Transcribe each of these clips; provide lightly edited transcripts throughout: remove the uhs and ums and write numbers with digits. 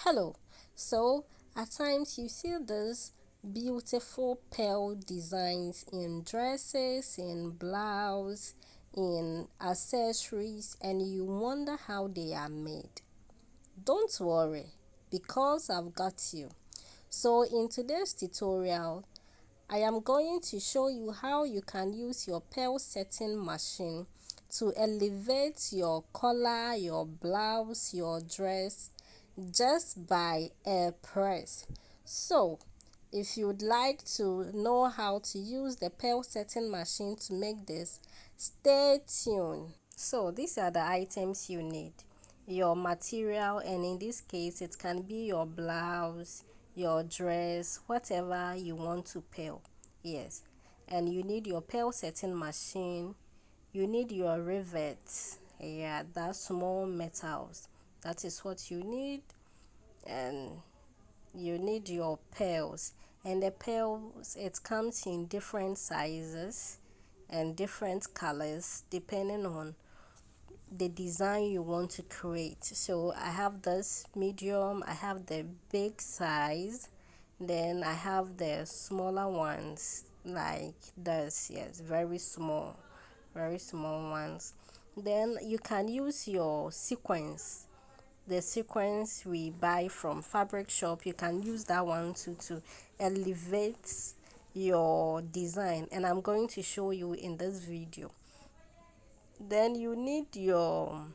Hello. So at times you see these beautiful pearl designs in dresses, in blouse, in accessories, and you wonder how they are made. Don't worry, because I've got you. So in today's tutorial, I am going to show you how you can use your pearl setting machine to elevate your collar, your blouse, your dress just by a press. So, if you'd like to know how to use the pearl setting machine to make this, stay tuned. So, these are the items you need: your material, and in this case, it can be your blouse, your dress, whatever you want to pearl. Yes, and you need your pearl setting machine, you need your rivets, yeah, that small metals, that is what you need, and you need your pearls. And the pearls, it comes in different sizes and different colors depending on the design you want to create. So I have this medium, I have the big size, then I have the smaller ones like this. Yes, very small ones. Then you can use your sequence, the sequence we buy from fabric shop. You can use that one to elevate your design, and I'm going to show you in this video. Then you need your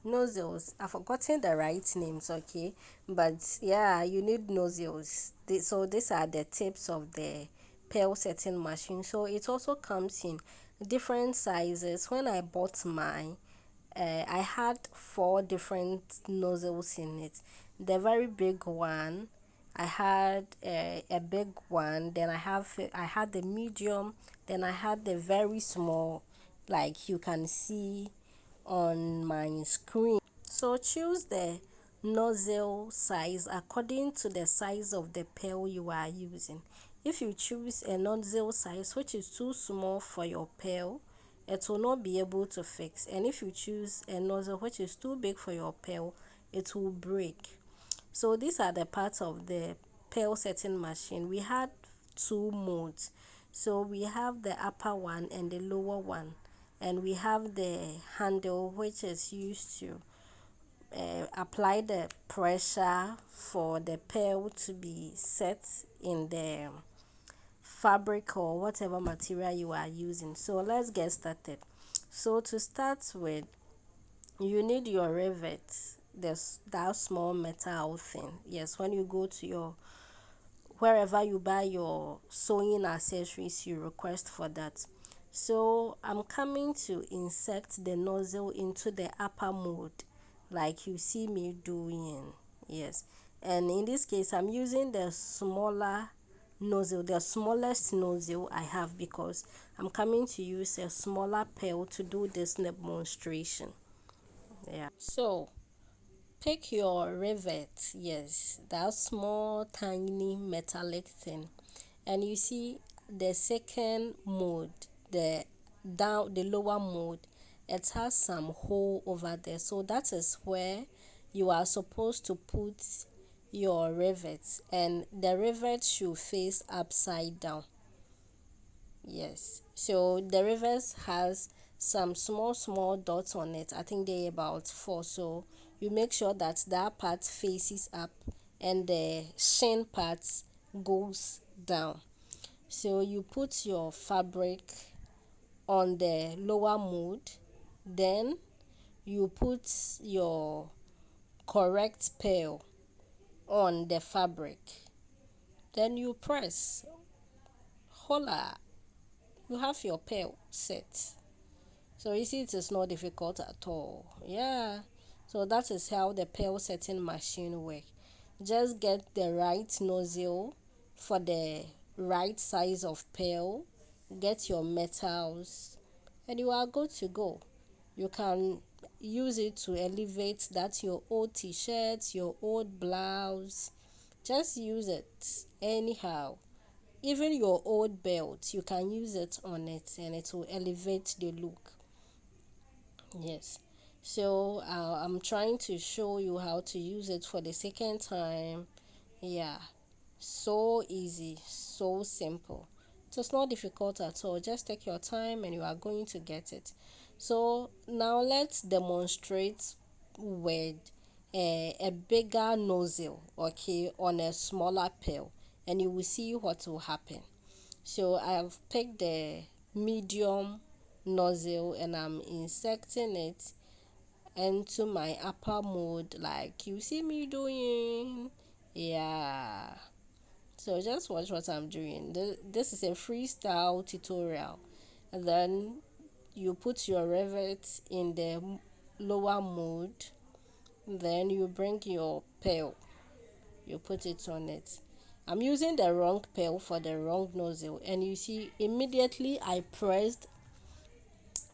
nozzles. I've forgotten the right names, okay, but yeah, you need nozzles. So these are the tips of the pearl setting machine. So it also comes in different sizes. When I bought mine, I had four different nozzles in it. The very big one, I had a big one, then I had the medium, then I had the very small, like you can see on my screen. So choose the nozzle size according to the size of the pearl you are using. If you choose a nozzle size which is too small for your pearl, it will not be able to fix. And if you choose a nozzle which is too big for your pearl, it will break. So these are the parts of the pearl setting machine. We had two modes. So we have the upper one and the lower one, and we have the handle which is used to apply the pressure for the pearl to be set in the fabric or whatever material you are using. So let's get started. So to start with, you need your rivet, there's that small metal thing. Yes, when you go to your wherever you buy your sewing accessories, you request for that. So I'm coming to insert the nozzle into the upper mode like you see me doing. Yes, and in this case I'm using the smaller nozzle, the smallest nozzle I have, because I'm coming to use a smaller pail to do this demonstration. Yeah, so pick your rivet, yes, that small tiny metallic thing, and you see the second mode, the lower mode, it has some hole over there. So that is where you are supposed to put your rivets, and the rivet should face upside down. Yes, so the reverse has some small dots on it. I think they about four. So you make sure that that part faces up and the shin part goes down. So you put your fabric on the lower mode, then you put your correct pail on the fabric, then you press. Hola, you have your pail set. So you see, it is not difficult at all. Yeah. So that is how the pearl setting machine works. Just get the right nozzle for the right size of pearl. Get your metals, and you are good to go. You can use it to elevate that your old t-shirts, your old blouse. Just use it anyhow. Even your old belt, you can use it on it, and it will elevate the look. Yes. So I'm trying to show you how to use it for the second time. Yeah, so easy, so simple. It's not difficult at all. Just take your time and you are going to get it. So now let's demonstrate with a bigger nozzle, okay, on a smaller pail, and you will see what will happen. So I have picked the medium nozzle and I'm inserting it into my upper mode like you see me doing. Yeah, so just watch what I'm doing. This is a freestyle tutorial. And then you put your rivet in the lower mode. Then you bring your pail. You put it on it. I'm using the wrong pail for the wrong nozzle. And you see immediately I pressed,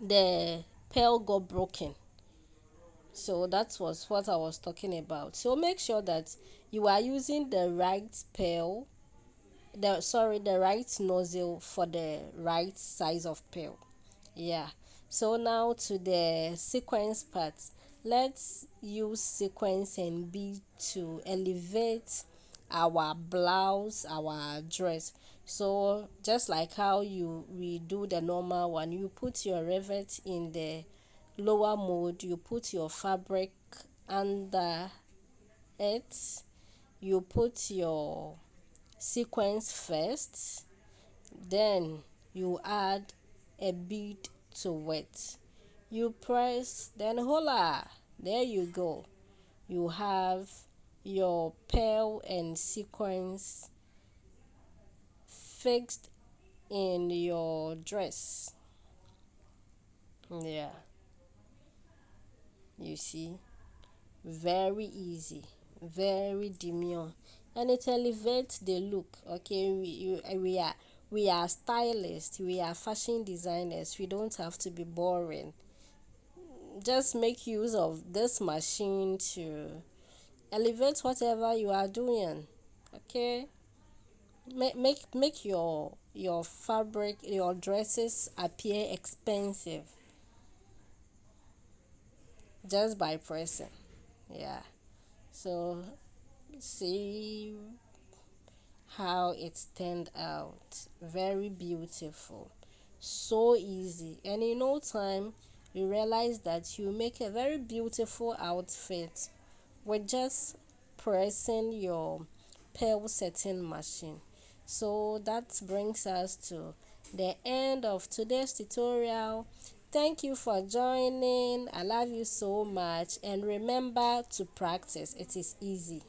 the pail got broken. So that was what I was talking about. So make sure that you are using the right pail, the right nozzle for the right size of pill. Yeah, so now to the sequence part. Let's use sequence and bead to elevate our blouse, our dress. So just like how you we do the normal one, you put your rivet in the lower mode, you put your fabric under it, you put your sequence first, then you add a bead to it. You press, then hola, there you go. You have your pearl and sequence fixed in your dress. Yeah, you see, very easy, very demure, and it elevates the look. Okay, we are stylists, we are fashion designers. We don't have to be boring. Just make use of this machine to elevate whatever you are doing. Okay, make your fabric, your dresses appear expensive just by pressing. Yeah, so see how it turned out. Very beautiful, so easy, and in no time you realize that you make a very beautiful outfit with just pressing your pearl setting machine. So that brings us to the end of today's tutorial. Thank you for joining. I love you so much, and remember to practice. It is easy.